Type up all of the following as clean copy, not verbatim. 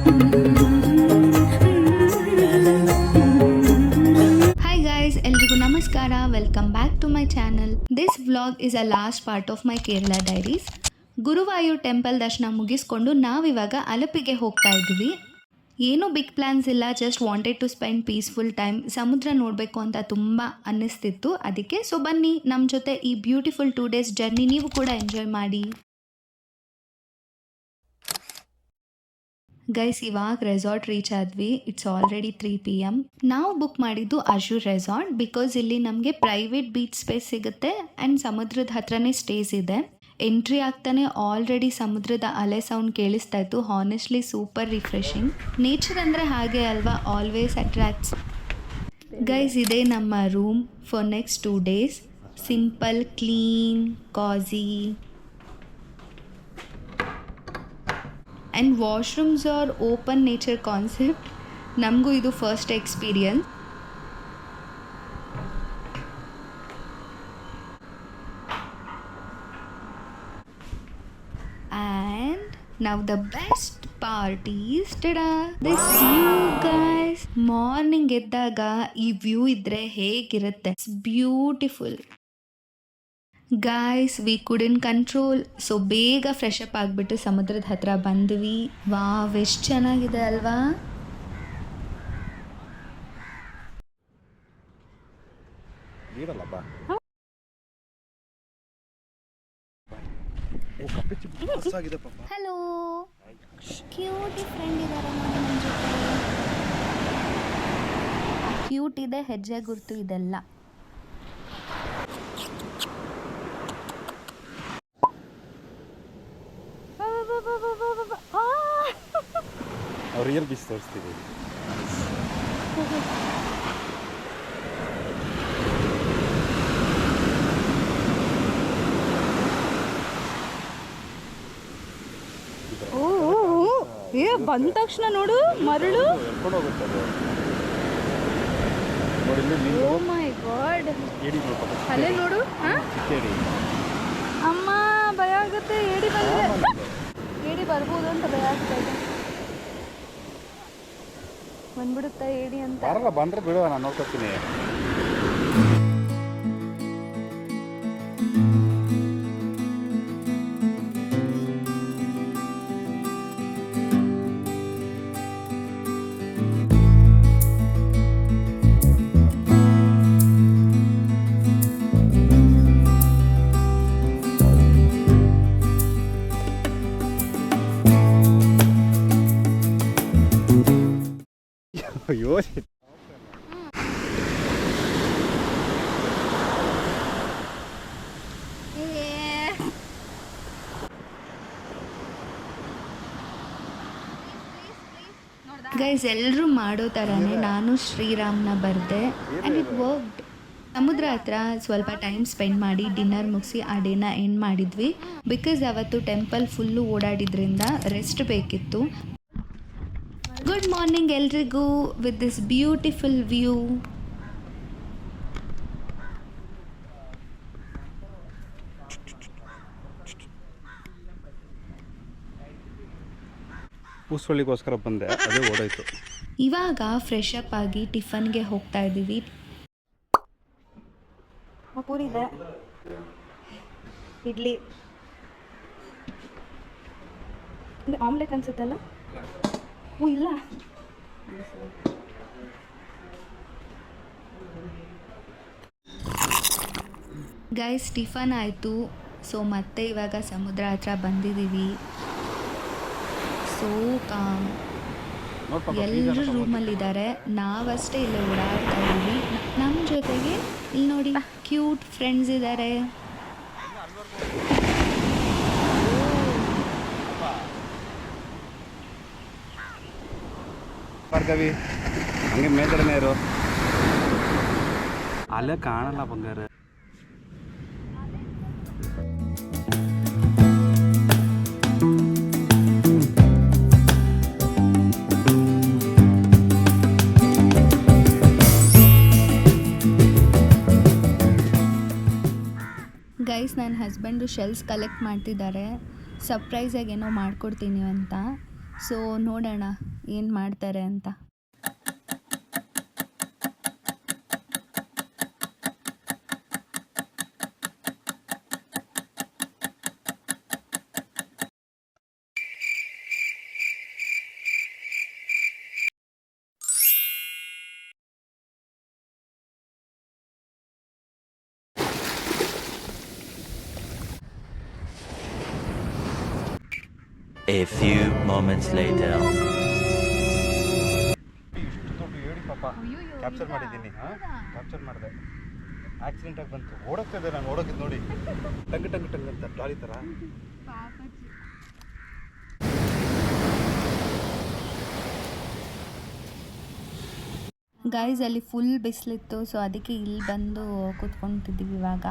Hi guys, ಎಲ್ರಿಗೂ ನಮಸ್ಕಾರ. Welcome back to my channel. This vlog is a last part of my Kerala diaries. Guruvayur temple ದರ್ಶನ ಮುಗಿಸ್ಕೊಂಡು ನಾವಿವಾಗ ಅಲಪಿಗೆ ಹೋಗ್ತಾ ಇದ್ದೀವಿ. ಏನೂ ಬಿಗ್ ಪ್ಲ್ಯಾನ್ಸ್ ಇಲ್ಲ, just wanted to spend peaceful time. ಸಮುದ್ರ ನೋಡಬೇಕು ಅಂತ ತುಂಬ ಅನ್ನಿಸ್ತಿತ್ತು, ಅದಕ್ಕೆ. ಸೊ ಬನ್ನಿ ನಮ್ಮ ಜೊತೆ ಈ ಬ್ಯೂಟಿಫುಲ್ 2 days ಜರ್ನಿ ನೀವು ಕೂಡ ಎಂಜಾಯ್ ಮಾಡಿ. ಗೈಸ್, ಇವಾಗ ರೆಸಾರ್ಟ್ ರೀಚ್ ಆದ್ವಿ. It's already 3 PM. ನಾವು ಬುಕ್ ಮಾಡಿದ್ದು ಅಜೂರ್ ರೆಸಾರ್ಟ್, ಬಿಕಾಸ್ ಇಲ್ಲಿ ನಮಗೆ ಪ್ರೈವೇಟ್ ಬೀಚ್ ಸ್ಪೇಸ್ ಸಿಗುತ್ತೆ ಆ್ಯಂಡ್ ಸಮುದ್ರದ ಹತ್ರನೇ ಸ್ಟೇಸ್ ಇದೆ. ಎಂಟ್ರಿ ಆಗ್ತಾನೆ ಆಲ್ರೆಡಿ ಸಮುದ್ರದ ಅಲೆ ಸೌಂಡ್ ಕೇಳಿಸ್ತಾ ಇತ್ತು. Honestly super refreshing. ನೇಚರ್ ಅಂದರೆ ಹಾಗೆ ಅಲ್ವಾ, ಆಲ್ವೇಸ್ ಅಟ್ರಾಕ್ಟ್ಸ್. ಗೈಸ್, ಇದೇ ನಮ್ಮ room for next 2 days. Simple, clean, cosy. And washrooms are open nature concept. ನಮಗೂ ಇದು first experience. And now the best part is this view guys. Morning ಎದ್ದಾಗ ಈ view ಇದ್ದರೆ ಹೇಗಿರುತ್ತೆ, it's beautiful. Guys, we couldn't control. So ಬೇಗ fresh up ಆಗಿಬಿಟ್ಟು ಸಮುದ್ರದ ಹತ್ರ ಬಂದ್ವಿ. ವಾವ್, ಎಷ್ಟು ಚೆನ್ನಾಗಿದೆ ಅಲ್ವಾ. ಹಲೋ, ಕ್ಯೂಟಿ ಫ್ರೆಂಡ್ ಇದ್ದಾರೆ ನೋಡಿ ನನ್ನ ಜೊತೆ. ಕ್ಯೂಟ್ ಇದೆ, ಹೆಜ್ಜೆ ಗುರುತು ಇದೆಲ್ಲ. ರಿಯಲ್ ಬೀಚ್ ತೋರಿಸ್ತೀವಿ. ಬಂದ ತಕ್ಷಣ ನೋಡು ಮರಳು. ಓ ಮೈ ಗಾಡ್, ಅಲ್ಲೇ ನೋಡು. ಅಮ್ಮ, ಭಯ ಆಗುತ್ತೆ. ಏಡಿ ಬಂದ್ರೆ, ಏಡಿ ಬರ್ಬೋದು ಅಂತ ಭಯ ಆಗ್ತಾ ಇದೆ. ಬಂದ್ಬಿಡುತ್ತಾ ಏಡಿ ಅಂತ. ಬಂದ್ರೆ ಬಿಡುವ, ನಾನು ನೋಡ್ಕೊತೀನಿ. ಅಯ್ಯೋ, ಗೈಸ್, ಎಲ್ಲರೂ ಮಾಡೋ ಥರನೇ ನಾನು ಶ್ರೀರಾಮ್ನ ಬರೆದೆ ಆ್ಯಂಡ್ ಇಟ್ ವರ್ಕ್ಡ್. ಸಮುದ್ರ ಹತ್ರ ಸ್ವಲ್ಪ ಟೈಮ್ ಸ್ಪೆಂಡ್ ಮಾಡಿ ಡಿನ್ನರ್ ಮುಗಿಸಿ ಆ ಡೇನ ಎಂಡ್ ಮಾಡಿದ್ವಿ. ಬಿಕಾಸ್ ಅವತ್ತು ಟೆಂಪಲ್ ಫುಲ್ಲು ಓಡಾಡಿದ್ರಿಂದ ರೆಸ್ಟ್ ಬೇಕಿತ್ತು. ಗುಡ್ ಮಾರ್ನಿಂಗ್ ಎಲ್ರಿಗೂ ವಿತ್ ದಿಸ್ ಬ್ಯೂಟಿಫುಲ್ ವ್ಯೂ. ಉಸ್ವಳ್ಳಿಗೋಸ್ಕರ ಬಂದೆ, ಅದೇ ಓಡಾಯ್ತು. ಇವಾಗ ಫ್ರೆಶ್ ಅಪ್ ಆಗಿ ಟಿಫನ್ಗೆ ಹೋಗ್ತಾ ಇದ್ದೀವಿ. ಪೂರಿ ಇದೆ, ಇಡ್ಲಿ, ಆಮ್ಲೆಟ್ ಅನ್ಸುತ್ತಲ್ಲ. ಓ ಇಲ್ಲ, ಗೈಸ್ ಟಿಫನ್ ಆಯಿತು. ಸೊ ಮತ್ತೆ ಇವಾಗ ಸಮುದ್ರ ಹತ್ರ ಬಂದಿದ್ದೀವಿ. So com. ಎಲ್ಲರೂ ರೂಮಲ್ಲಿದ್ದಾರೆ, ನಾವಷ್ಟೇ ಇಲ್ಲೇ ಓಡಾಡ್ತಾ ಇದ್ದೀವಿ. ನಮ್ಮ ಜೊತೆಗೆ ಇಲ್ಲಿ ನೋಡಿ ಕ್ಯೂಟ್ ಫ್ರೆಂಡ್ಸ್ ಇದ್ದಾರೆ. ಭಾರ್ಗವಿ, ಹಂಗೆ ಮೇಲ್ಗಡೆನೇ ಇರು. ಅಲ್ಲೇ ಕಾಣಲ್ಲ ಬಂಗಾರ. ಗೈಸ್, ನನ್ನ ಹಸ್ಬೆಂಡು ಶೆಲ್ಸ್ ಕಲೆಕ್ಟ್ ಮಾಡ್ತಿದ್ದಾರೆ. ಸರ್ಪ್ರೈಸಾಗಿ ಏನೋ ಮಾಡಿಕೊಡ್ತೀನಿ ಅಂತ. ಸೊ ನೋಡೋಣ ಏನು ಮಾಡ್ತಾರೆ ಅಂತ. A few moments later. ಇಷ್ಟು ದೊಡ್ಡ ಹೇಳಿ ಪಾಪ ಕ್ಯಾಪ್ಚರ್ ಮಾಡಿದ್ದೀನಿ. ಹಾಂ, ಕ್ಯಾಪ್ಚರ್ ಮಾಡಿದೆ. ಆಕ್ಸಿಡೆಂಟ್ ಆಗಿ ಬಂತು, ಓಡೋಗ್ತಿದ್ದೆ ನಾನು. ಓಡೋಗಿದ್ದು ನೋಡಿ, ಟಂಗ್ ಟಂಗ್ ಟಂಗ್ ಅಂತ ಗಾಳಿ ಥರ. ಗೈಸ್ ಅಲ್ಲಿ ಫುಲ್ ಬಿಸಿಲಿತ್ತು, ಸೊ ಅದಕ್ಕೆ ಇಲ್ಲಿ ಬಂದು ಕೂತ್ಕೊತಿದ್ದೀವಿ ಇವಾಗ.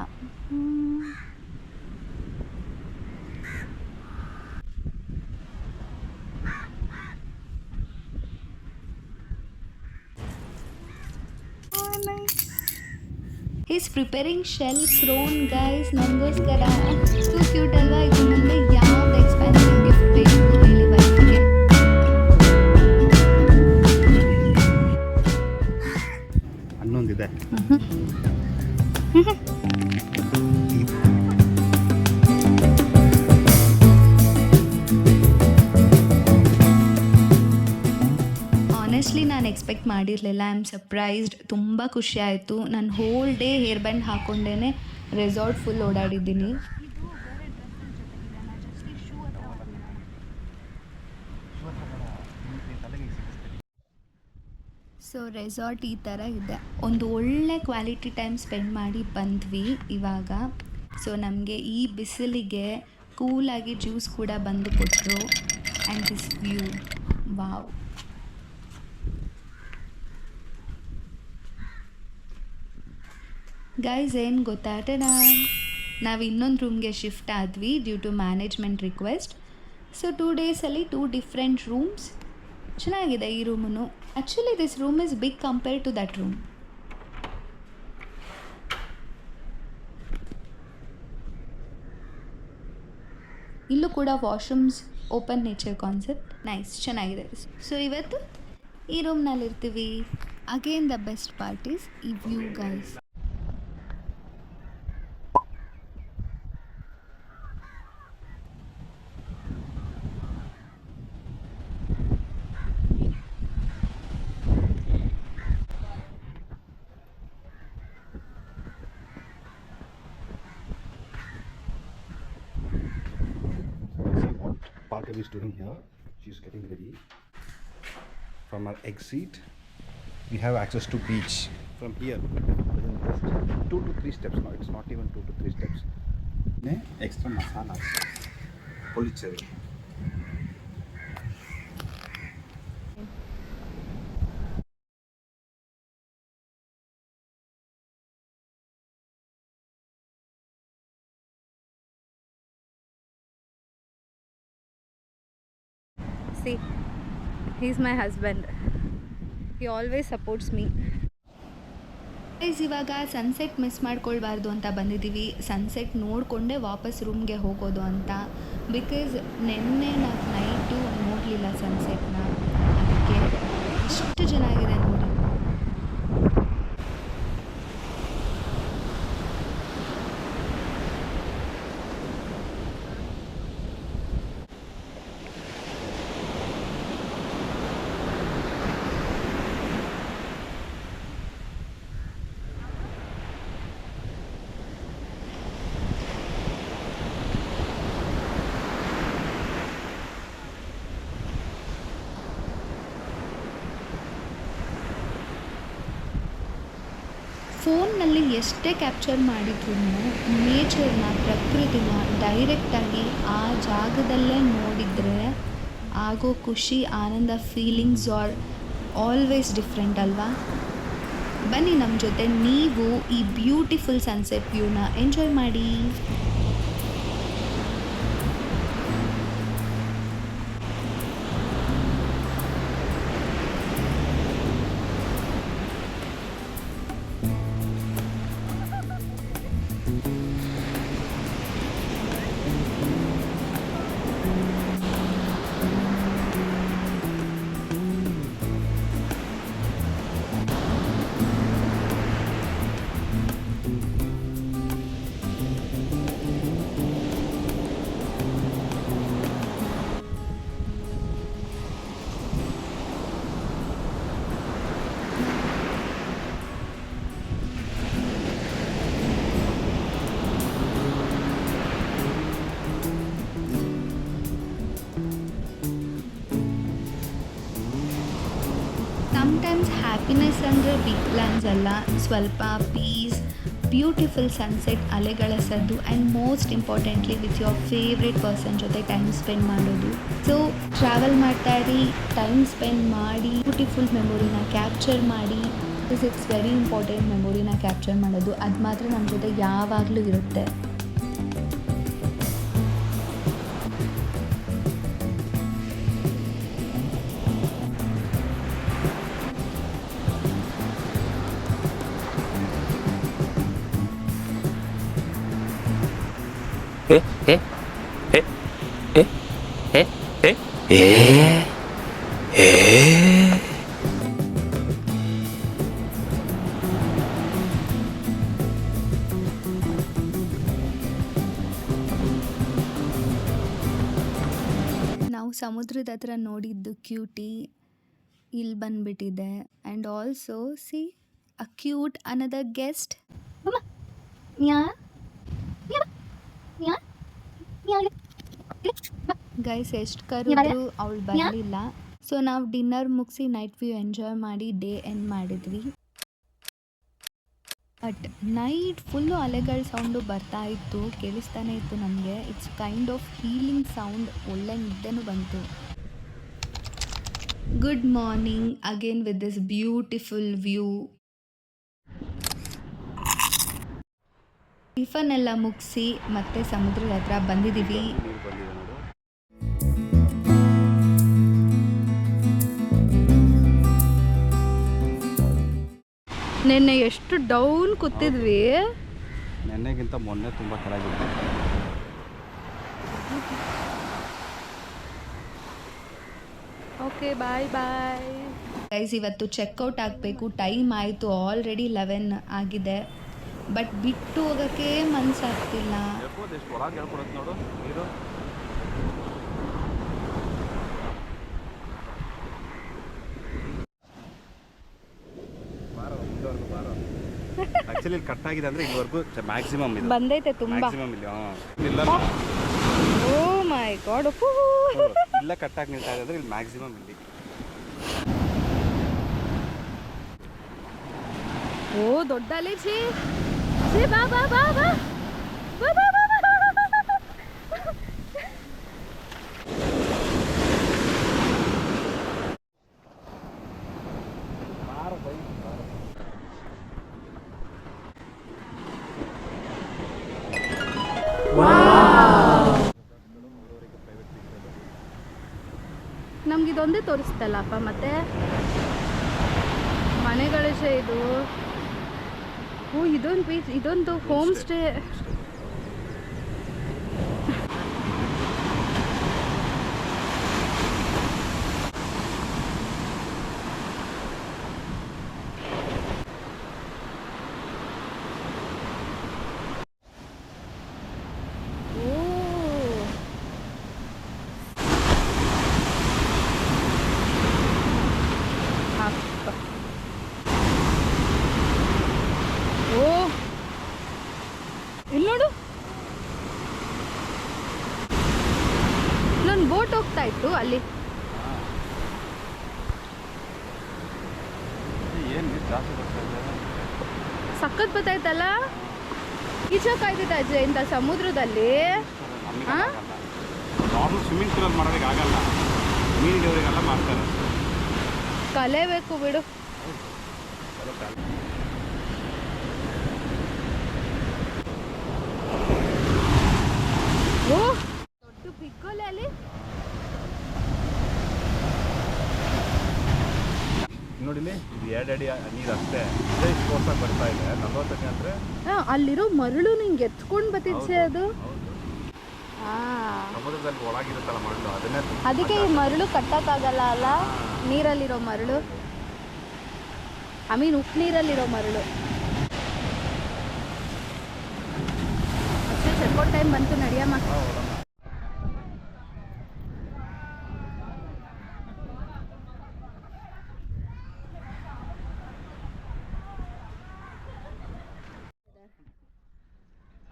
Is preparing shell prawn guys ನನಗೋಸ್ಕರ. ಟೂ ಕ್ಯೂಟ್ ಅಲ್ವಾ? ಇದು ಮುಂದೆ ಯಾವ್ದು ಎಕ್ಸ್ಪೆನ್ಸಿವ್ ಗಿಫ್ಟ್ ಬೇಕು ಹೇಳಿ ವೈಫ್ಗೆ. ಹನ್ನೊಂದಿದೆ. ಆನೆಸ್ಟ್ಲಿ ನಾನು ಎಕ್ಸ್ಪೆಕ್ಟ್ ಮಾಡಿರಲಿಲ್ಲ. I am surprised. ತುಂಬ ಖುಷಿ ಆಯಿತು. ನಾನು ಹೋಲ್ ಡೇ ಹೇರ್ ಬ್ಯಾಂಡ್ ಹಾಕ್ಕೊಂಡೇ ರೆಸಾರ್ಟ್ ಫುಲ್ ಓಡಾಡಿದ್ದೀನಿ. ಸೊ ರೆಸಾರ್ಟ್ ಈ ಥರ ಇದೆ. ಒಂದು ಒಳ್ಳೆ ಕ್ವಾಲಿಟಿ ಟೈಮ್ ಸ್ಪೆಂಡ್ ಮಾಡಿ ಬಂದ್ವಿ ಇವಾಗ. ಸೊ ನಮಗೆ ಈ ಬಿಸಿಲಿಗೆ ಕೂಲಾಗಿ ಜ್ಯೂಸ್ ಕೂಡ ಬಂದು ಕೊಟ್ಟರು. And this view, wow. Guys ಏನು ಗೊತ್ತಾ, ನಾವು ಇನ್ನೊಂದು ರೂಮ್ಗೆ ಶಿಫ್ಟ್ ಆದ್ವಿ due to management request. So 2 ಡೇಸಲ್ಲಿ 2 ಡಿಫ್ರೆಂಟ್ ರೂಮ್ಸ್. ಚೆನ್ನಾಗಿದೆ ಈ room. Actually this room is big compared to that room. ಇಲ್ಲೂ ಕೂಡ washrooms, open nature concept, nice, ಚೆನ್ನಾಗಿದೆ. ಸೊ ಇವತ್ತು ಈ ರೂಮ್ನಲ್ಲಿರ್ತೀವಿ. Again the best part is ಈ view guys. Parker is doing here. She's getting ready. From our exit, we have access to beach. From here, within just 2 to 3 steps now. It's not even 2 to 3 steps. Extra masala, policheri. See, he's my husband. He always supports me. Guys ಇವಾಗ sunset miss ಮಾಡ್ಕೊಳ್ಬಾರ್ದು ಅಂತ ಬಂದಿದ್ದೀವಿ. Sunset ನೋಡಿಕೊಂಡೇ ವಾಪಸ್ ರೂಮ್ಗೆ ಹೋಗೋದು ಅಂತ. Because ನೆನ್ನೆ ನಾವು night ನೋಡಲಿಲ್ಲ ಸನ್ಸೆಟ್ನ. ಅದಕ್ಕೆ ಎಷ್ಟು ಚೆನ್ನಾಗಿದೆ ನೋಡಿ. ಫೋನ್ನಲ್ಲಿ ಎಷ್ಟೇ ಕ್ಯಾಪ್ಚರ್ ಮಾಡಿದ್ರೂ ನೇಚರ್ನ, ಪ್ರಕೃತಿನ ಡೈರೆಕ್ಟಾಗಿ ಆ ಜಾಗದಲ್ಲೇ ನೋಡಿದರೆ ಆಗೋ ಖುಷಿ, ಆನಂದ, ಫೀಲಿಂಗ್ಸ್ ಆರ್ ಆಲ್ವೇಸ್ ಡಿಫ್ರೆಂಟ್ ಅಲ್ವಾ? ಬನ್ನಿ ನಮ್ಮ ಜೊತೆ ನೀವು ಈ ಬ್ಯೂಟಿಫುಲ್ ಸನ್ಸೆಟ್ ವ್ಯೂನ ಎಂಜಾಯ್ ಮಾಡಿ. ಸಮ್ಟೈಮ್ಸ್ ಹ್ಯಾಪಿನೆಸ್ ಅಂದರೆ ಬಿಗ್ ಪ್ಲ್ಯಾನ್ಸ್ ಅಲ್ಲ, ಸ್ವಲ್ಪ ಪೀಸ್, ಬ್ಯೂಟಿಫುಲ್ ಸನ್ಸೆಟ್, ಅಲೆಗಳ ಸದ್ದು and most importantly with your favourite person ಜೊತೆ ಟೈಮ್ ಸ್ಪೆಂಡ್ ಮಾಡೋದು. ಸೊ ಟ್ರಾವೆಲ್ ಮಾಡ್ತಾ ಇರಿ, ಟೈಮ್ ಸ್ಪೆಂಡ್ ಮಾಡಿ, ಬ್ಯೂಟಿಫುಲ್ ಮೆಮೊರಿನ ಕ್ಯಾಪ್ಚರ್ ಮಾಡಿ. ಇಟ್ಸ್ ವೆರಿ ಇಂಪಾರ್ಟೆಂಟ್ ಮೆಮೊರಿನ ಕ್ಯಾಪ್ಚರ್ ಮಾಡೋದು. ಅದು ಮಾತ್ರ ನಮ್ಮ ಜೊತೆ ಯಾವಾಗಲೂ ಇರುತ್ತೆ. ನಾವು ಸಮುದ್ರದ ಹತ್ರ ನೋಡಿದ್ದು ಕ್ಯೂಟಿ ಇಲ್ಲಿ ಬಂದ್ಬಿಟ್ಟಿದೆ. And also C a cute another guest. Guys ಎಷ್ಟು ಕರೆದ್ರು ಅವಳು ಬರಲಿಲ್ಲ. ಸೊ ನಾವು ಡಿನ್ನರ್ ಮುಗಿಸಿ ನೈಟ್ ವ್ಯೂ ಎಂಜಾಯ್ ಮಾಡಿ ಡೇ ಎಂಡ್ ಮಾಡಿದ್ವಿ. ಬಟ್ ನೈಟ್ ಫುಲ್ಲು ಅಲೆಗಳ ಸೌಂಡು ಬರ್ತಾ ಇತ್ತು, ಕೇಳಿಸ್ತಾನೆ ಇತ್ತು ನಮಗೆ. It's kind of healing sound. ಒಳ್ಳೆ ನಿದ್ದೆನೂ ಬಂತು. Good morning again with this beautiful view. Tiffin ಎಲ್ಲ ಮುಗಿಸಿ ಮತ್ತೆ ಸಮುದ್ರದ ಹತ್ರ ಬಂದಿದ್ದೀವಿ. ನೆನ್ನೆ ಎಷ್ಟು ಡೌನ್ ಕೂತಿದ್ವಿ. ನೆನ್ನೆಗಿಂತ ಮೊನ್ನೆ ತುಂಬ ಕೆಳಗಿದೆ. Okay bye bye guys. ಇವತ್ತು ಚೆಕ್ಔಟ್ ಆಗಬೇಕು, ಟೈಮ್ ಆಯಿತು, ಆಲ್ರೆಡಿ 11 ಆಗಿದೆ. ಬಟ್ ಬಿಟ್ಟು ಹೋಗೋಕ್ಕೆ ಮನಸ್ಸಾಗ್ತಿಲ್ಲ. ಆಕ್ಚುಲಿ ಕಟ್ ಆಗಿದೆ ಅಂದ್ರೆ ಇಲ್ಲಿವರೆಗೂ ಮ್ಯಾಕ್ಸಿಮಮ್ ಇದೆ, ಬಂದೈತೆ ತುಂಬಾ. ಮ್ಯಾಕ್ಸಿಮಮ್ ಇಲ್ಲ. ಓ ಮೈ ಗಾಡ್, ಇಲ್ಲ ಕಟ್ ಆಗಿ ನಿಲ್ತಾ ಇದೆ ಅಂದ್ರೆ ಇಲ್ಲಿ ಮ್ಯಾಕ್ಸಿಮಮ್ ಇಲ್ಲಿ. ಓ ದೊಡ್ಡ ಅಲೆ. ಬಾ ಬಾ ಬಾ ಬಾ ಬಾ ಬಾ ಬಾ. ನಮ್ಗಿದೊಂದೇ ತೋರಿಸ್ತಲ್ಲಪ್ಪ, ಮತ್ತೆ ಮನೆಗಳೇ ಇದು. ಓ ಇದೊಂದು ಬೀಚ್, ಇದೊಂದು ಹೋಮ್ ಸ್ಟೇ. ಇಲ್ಲಿ ನೋಡು, ನನ್ನ ಬೋಟ್ ಹೋಗ್ತಾ ಇತ್ತು ಅಲ್ಲಿ. ಸಖತ್ ಗೊತ್ತಾಯ್ತಲ್ಲ. ಈಚೋಕಾಯ್ತಿದ್ದ ಅಜ್ಜೆ ಇಂಥ ಸಮುದ್ರದಲ್ಲಿ. ನಾರ್ಮಲ್ ಸ್ವಿಮ್ಮಿಂಗ್ ಪೂಲ್ ಅಲ್ಲಿ ಮಾಡೋದಕ್ಕೆ ಆಗಲ್ಲ, ಮೀನಿಗೆಲ್ಲ ಮಾಡ್ತಾರೆ. ಕಲೇಬೇಕು ಬಿಡು. ಓ ದೊಡ್ಡ ಪಿಕ್ಕೋಲೆ ಅಲ್ಲಿ. ನೋಡಿಲಿ, ಇದು 2 ಅಡಿ ನೀರು ಅಷ್ಟೇ. ಇದೇ ಫೋರ್ಸಾಗಿ ಬರ್ತಾ ಇದೆ. 40 ಅಡಿ ಅಂದರೆ ಅಲ್ಲಿರೋ ಮರಳು ನಿಂಗೆ ಎತ್ಕೊಂಡು ಬತ್ತಿದ್ಸೆ ಅದು. ಸಮುದ್ರದಲ್ಲಿ ಒಳಗಿರುತ್ತಲ್ಲ ಮರಳು, ಅದನ್ನೇ. ಅದಕ್ಕೆ ಈ ಮರಳು ಕಟ್ಟಕ್ಕಾಗಲ್ಲ ಅಲ್ಲ, ನೀರಲ್ಲಿರೋ ಮರಳು. ಉಪ್ಪು ನೀರಲ್ಲಿರೋ ಮರಳು. ಅಷ್ಟೇ ಚೆಕ್ಔಟ್ ಟೈಮ್ ಬಂತು, ನಡಿಯಮ್ಮ.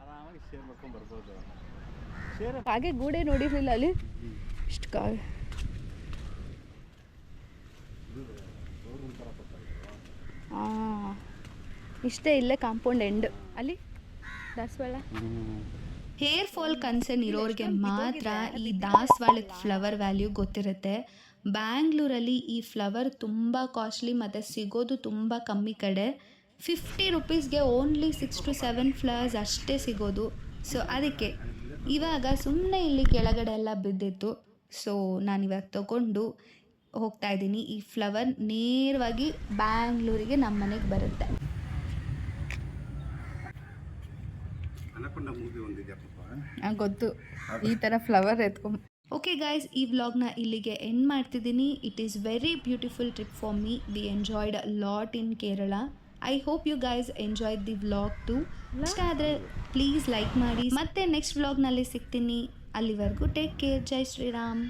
ಆರಾಮಾಗಿ ಶೇರ್ ಮಾಡ್ಕೊಂಡು ಬರ್ಬೋದು. ಹಾಗೆ ಗೂಡೆ ನೋಡಿರ್ಲಿಲ್ಲ ಅಲ್ಲಿ. ಇಷ್ಟು ಇಷ್ಟೇ ಇಲ್ಲೇ ಕಾಂಪೌಂಡ್ ಎಂಡ್ ಅಲ್ಲಿ ದಾಸವಾಳ. ಹೇರ್ ಫಾಲ್ ಕನ್ಸರ್ನ್ ಇರೋರಿಗೆ ಮಾತ್ರ ಈ ದಾಸವಾಳದ ಫ್ಲವರ್ ವ್ಯಾಲ್ಯೂ ಗೊತ್ತಿರುತ್ತೆ. ಬ್ಯಾಂಗ್ಳೂರಲ್ಲಿ ಈ ಫ್ಲವರ್ ತುಂಬ ಕಾಸ್ಟ್ಲಿ ಮತ್ತು ಸಿಗೋದು ತುಂಬ ಕಮ್ಮಿ ಕಡೆ. 50 ರುಪೀಸ್ಗೆ ಓನ್ಲಿ 6 to 7 ಫ್ಲವರ್ಸ್ ಅಷ್ಟೇ ಸಿಗೋದು. ಸೊ ಅದಕ್ಕೆ ಇವಾಗ ಸುಮ್ಮನೆ ಇಲ್ಲಿ ಕೆಳಗಡೆ ಎಲ್ಲ ಬಿದ್ದಿತ್ತು. ಸೊ ನಾನಿವಾಗ ತಗೊಂಡು ಹೋಗ್ತಾ ಇದ್ದೀನಿ. ಈ ಫ್ಲವರ್ ನೇರವಾಗಿ ಬ್ಯಾಂಗ್ಳೂರಿಗೆ ನಮ್ಮ ಮನೆಗೆ ಬರುತ್ತೆ. ಅನಕೊಂಡ ಮೂವಿ ಒಂದಿದೆಯಪ್ಪ. ಗೊತ್ತು, ಈ ಥರ ಫ್ಲವರ್ ಎತ್ಕೊಂಡ್. ಓಕೆ ಗೈಸ್, ಈ ವ್ಲಾಗ್ನ ಇಲ್ಲಿಗೆ ಎಂಡ್ ಮಾಡ್ತಿದ್ದೀನಿ. It is very beautiful trip for me. We enjoyed a lot in Kerala. I hope you guys enjoyed the vlog too. ಇಷ್ಟ ಆದರೆ ಪ್ಲೀಸ್ ಲೈಕ್ ಮಾಡಿ. ಮತ್ತೆ ನೆಕ್ಸ್ಟ್ ವ್ಲಾಗ್ನಲ್ಲಿ ಸಿಗ್ತೀನಿ. ಅಲ್ಲಿವರೆಗೂ ಟೇಕ್ ಕೇರ್. ಜೈ ಶ್ರೀರಾಮ್.